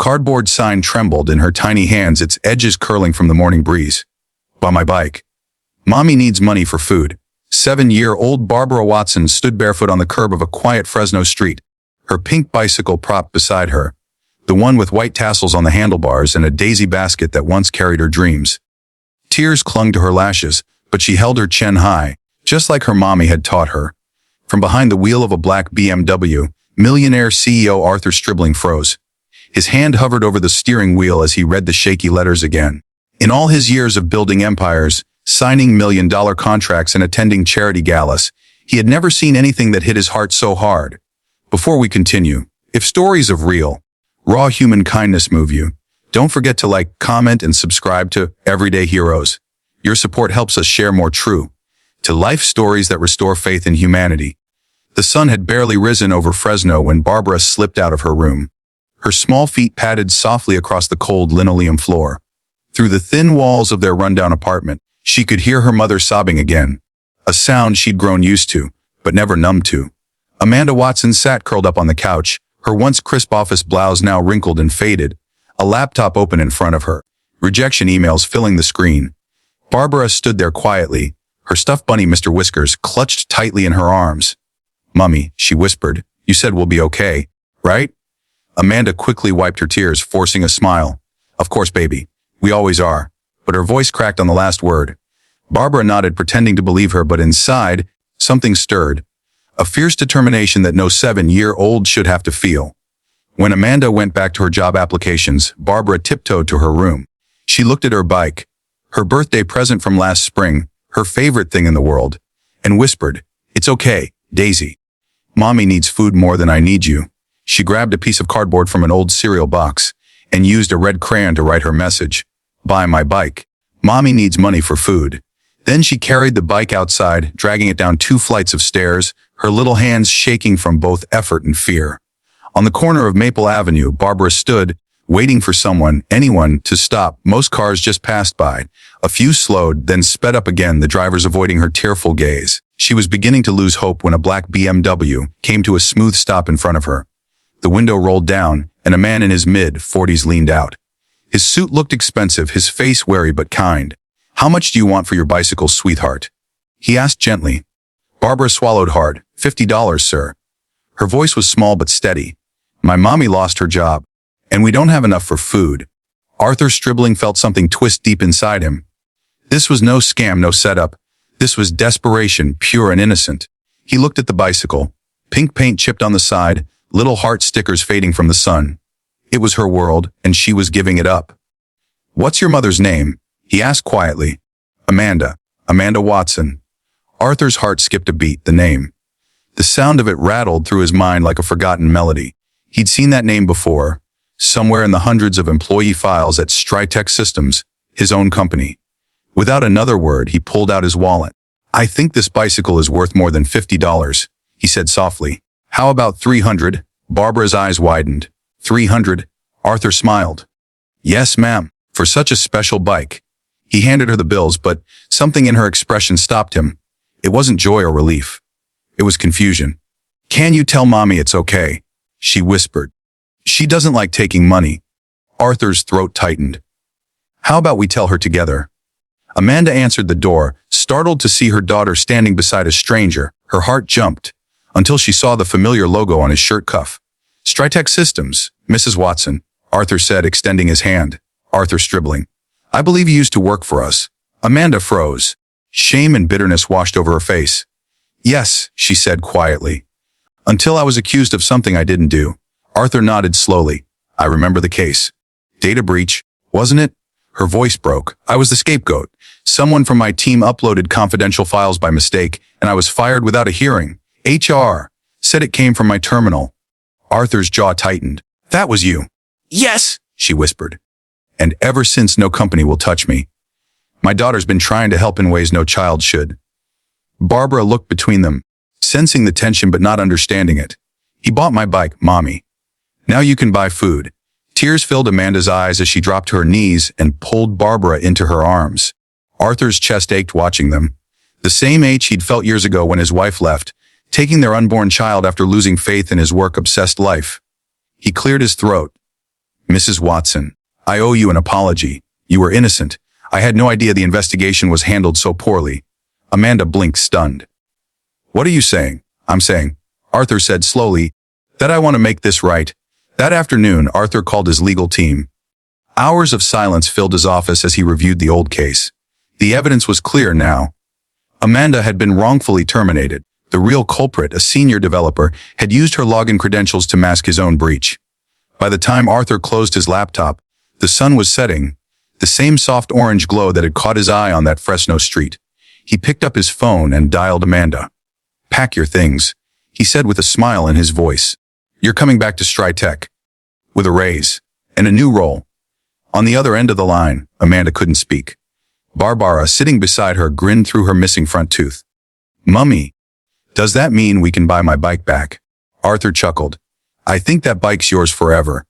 cardboard sign trembled in her tiny hands, its edges curling from the morning breeze. By my bike. Mommy needs money for food. 7-year-old Barbara Watson stood barefoot on the curb of a quiet Fresno street, her pink bicycle propped beside her, the one with white tassels on the handlebars and a daisy basket that once carried her dreams. Tears clung to her lashes, but she held her chin high, just like her mommy had taught her. From behind the wheel of a black BMW, millionaire CEO Arthur Stribling froze. His hand hovered over the steering wheel as he read the shaky letters again. In all his years of building empires, signing million-dollar contracts and attending charity galas, he had never seen anything that hit his heart so hard. Before we continue, if stories of real, raw human kindness move you, don't forget to like, comment, and subscribe to Everyday Heroes. Your support helps us share more true to life stories that restore faith in humanity. The sun had barely risen over Fresno when Barbara slipped out of her room. Her small feet padded softly across the cold linoleum floor. Through the thin walls of their rundown apartment, she could hear her mother sobbing again, a sound she'd grown used to, but never numb to. Amanda Watson sat curled up on the couch, her once crisp office blouse now wrinkled and faded, a laptop open in front of her, rejection emails filling the screen. Barbara stood there quietly, her stuffed bunny Mr. Whiskers clutched tightly in her arms. "Mummy," she whispered, "you said we'll be okay, right?" Amanda quickly wiped her tears, forcing a smile. "Of course, baby. We always are." But her voice cracked on the last word. Barbara nodded, pretending to believe her, but inside, something stirred. A fierce determination that no 7-year-old should have to feel. When Amanda went back to her job applications, Barbara tiptoed to her room. She looked at her bike, her birthday present from last spring, her favorite thing in the world, and whispered, "It's okay, Daisy. Mommy needs food more than I need you." She grabbed a piece of cardboard from an old cereal box and used a red crayon to write her message. "Buy my bike. Mommy needs money for food." Then she carried the bike outside, dragging it down 2 flights of stairs, her little hands shaking from both effort and fear. On the corner of Maple Avenue, Barbara stood, waiting for someone, anyone, to stop. Most cars just passed by. A few slowed, then sped up again, the drivers avoiding her tearful gaze. She was beginning to lose hope when a black BMW came to a smooth stop in front of her. The window rolled down, and a man in his mid-40s leaned out. His suit looked expensive, his face wary but kind. "How much do you want for your bicycle, sweetheart?" he asked gently. Barbara swallowed hard. $50, sir." Her voice was small but steady. "My mommy lost her job, and we don't have enough for food." Arthur Stribling felt something twist deep inside him. This was no scam, no setup. This was desperation, pure and innocent. He looked at the bicycle. Pink paint chipped on the side, little heart stickers fading from the sun. It was her world, and she was giving it up. "What's your mother's name?" he asked quietly. "Amanda. Amanda Watson." Arthur's heart skipped a beat, the name. The sound of it rattled through his mind like a forgotten melody. He'd seen that name before, somewhere in the hundreds of employee files at Strytech Systems, his own company. Without another word, he pulled out his wallet. "I think this bicycle is worth more than $50, he said softly. "How about 300? Barbara's eyes widened. 300? Arthur smiled. "Yes, ma'am, for such a special bike." He handed her the bills, but something in her expression stopped him. It wasn't joy or relief. It was confusion. "Can you tell Mommy it's okay?" she whispered. "She doesn't like taking money." Arthur's throat tightened. "How about we tell her together?" Amanda answered the door, startled to see her daughter standing beside a stranger. Her heart jumped, until she saw the familiar logo on his shirt cuff. "Strytech Systems, Mrs. Watson," Arthur said, extending his hand. "Arthur Stribling. I believe you used to work for us." Amanda froze. Shame and bitterness washed over her face. "Yes," she said quietly. "Until I was accused of something I didn't do." Arthur nodded slowly. "I remember the case. Data breach, wasn't it?" Her voice broke. "I was the scapegoat. Someone from my team uploaded confidential files by mistake, and I was fired without a hearing. HR said it came from my terminal." Arthur's jaw tightened. "That was you." "Yes," she whispered. "And ever since, no company will touch me. My daughter's been trying to help in ways no child should." Barbara looked between them, sensing the tension but not understanding it. "He bought my bike, Mommy. Now you can buy food." Tears filled Amanda's eyes as she dropped to her knees and pulled Barbara into her arms. Arthur's chest ached watching them. The same ache he'd felt years ago when his wife left, taking their unborn child after losing faith in his work-obsessed life. He cleared his throat. Mrs. Watson, I owe you an apology. You were innocent. I had no idea the investigation was handled so poorly. Amanda blinked, stunned. What are you saying? I'm saying, Arthur said slowly, that I want to make this right. That afternoon, Arthur called his legal team. Hours of silence filled his office as he reviewed the old case. The evidence was clear now. Amanda had been wrongfully terminated. The real culprit, a senior developer, had used her login credentials to mask his own breach. By the time Arthur closed his laptop, the sun was setting, the same soft orange glow that had caught his eye on that Fresno street. He picked up his phone and dialed Amanda. Pack your things, he said with a smile in his voice. You're coming back to Strytech. With a raise. And a new role. On the other end of the line, Amanda couldn't speak. Barbara, sitting beside her, grinned through her missing front tooth. Mummy, does that mean we can buy my bike back? Arthur chuckled. I think that bike's yours forever.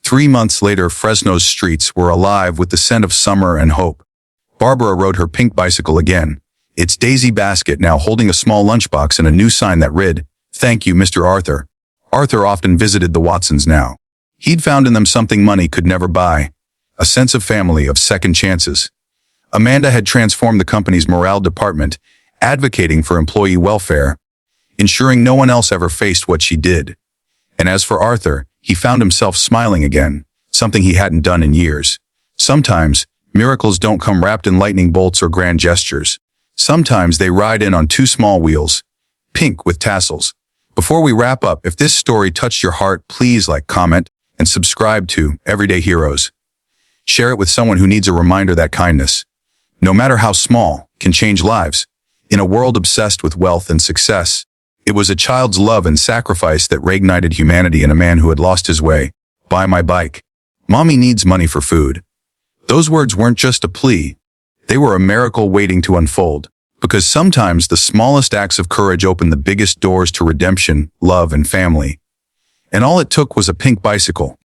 3 months later, Fresno's streets were alive with the scent of summer and hope. Barbara rode her pink bicycle again, its daisy basket now holding a small lunchbox and a new sign that read, Thank you, Mr. Arthur. Arthur often visited the Watsons now. He'd found in them something money could never buy, a sense of family, of second chances. Amanda had transformed the company's morale department, advocating for employee welfare, ensuring no one else ever faced what she did. And as for Arthur, he found himself smiling again, something he hadn't done in years. Sometimes, miracles don't come wrapped in lightning bolts or grand gestures. Sometimes they ride in on 2 small wheels, pink with tassels. Before we wrap up, if this story touched your heart, please like, comment, and subscribe to Everyday Heroes. Share it with someone who needs a reminder that kindness, no matter how small, can change lives. In a world obsessed with wealth and success, it was a child's love and sacrifice that reignited humanity in a man who had lost his way. Buy my bike. Mommy needs money for food. Those words weren't just a plea. They were a miracle waiting to unfold. Because sometimes the smallest acts of courage open the biggest doors to redemption, love, and family. And all it took was a pink bicycle,